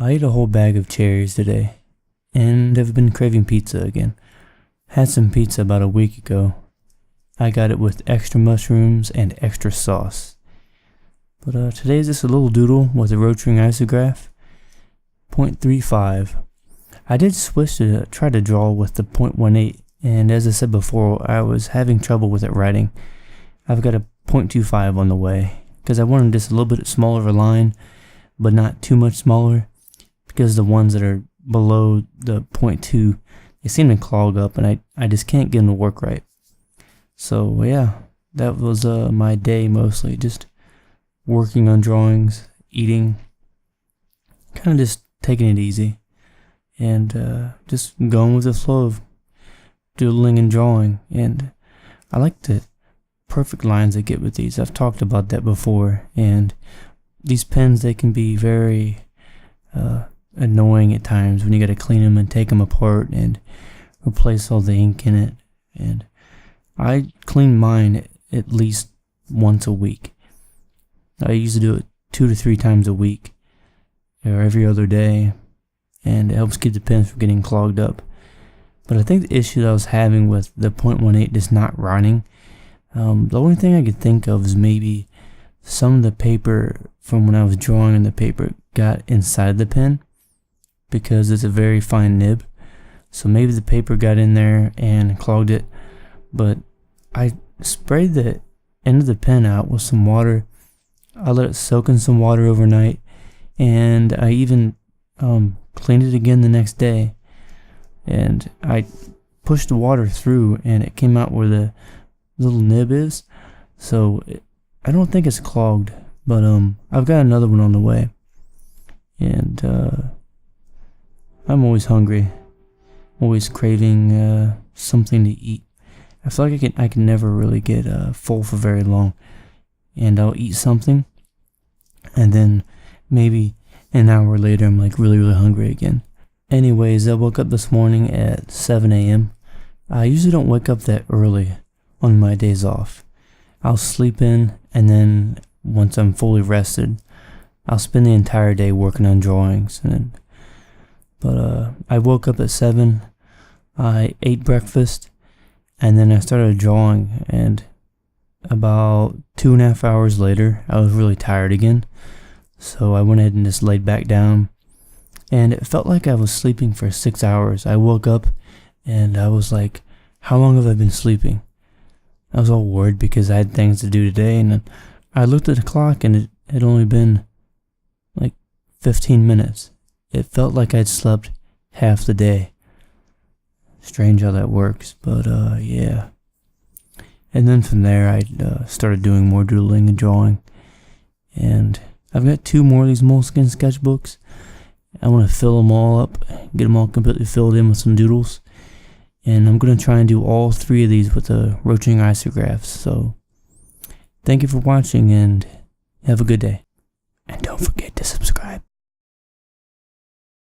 I ate a whole bag of cherries today, and I've been craving pizza again. Had some pizza about a week ago. I got it with extra mushrooms and extra sauce. But today is just a little doodle with a Rotring isograph, 0.35. I did switch to try to draw with the 0.18, and as I said before, I was having trouble with it writing. I've got a 0.25 on the way, because I wanted just a little bit smaller of a line, but not too much smaller, because the ones that are below the 0.2, they seem to clog up, and I just can't get them to work right. So yeah, that was my day mostly, just working on drawings, eating, kind of just taking it easy, and just going with the flow of doodling and drawing. And I like the perfect lines I get with these. I've talked about that before, and these pens, they can be very annoying at times when you got to clean them and take them apart and replace all the ink in it. And I clean mine at least once a week. I used to do it 2 to 3 times a week or every other day, and it helps keep the pens from getting clogged up. But I think the issue that I was having with the 0.18 just not writing, the only thing I could think of is maybe some of the paper from when I was drawing on the paper got inside the pen, because it's a very fine nib. So maybe the paper got in there and clogged it. But I sprayed the end of the pen out with some water. I let it soak in some water overnight, and I even cleaned it again the next day. And I pushed the water through, and it came out where the little nib is. So I don't think it's clogged, but I've got another one on the way. And I'm always hungry, always craving something to eat. I feel like I can never really get full for very long, and I'll eat something, and then maybe an hour later I'm like really hungry again. Anyways, I woke up this morning at 7 a.m. I usually don't wake up that early on my days off. I'll sleep in, and then once I'm fully rested, I'll spend the entire day working on drawings. But I woke up at 7, I ate breakfast, and then I started drawing, and about 2.5 hours later, I was really tired again. So I went ahead and just laid back down, and it felt like I was sleeping for 6 hours. I woke up, and I was like, how long have I been sleeping? I was all worried because I had things to do today, and then I looked at the clock, and it had only been like 15 minutes. It felt like I'd slept half the day. Strange how that works, but yeah. And then from there, I started doing more doodling and drawing. And I've got 2 more of these Moleskine sketchbooks. I want to fill them all up, get them all completely filled in with some doodles. And I'm going to try and do all 3 of these with the Rotring isographs. So thank you for watching, and have a good day. And don't forget to subscribe.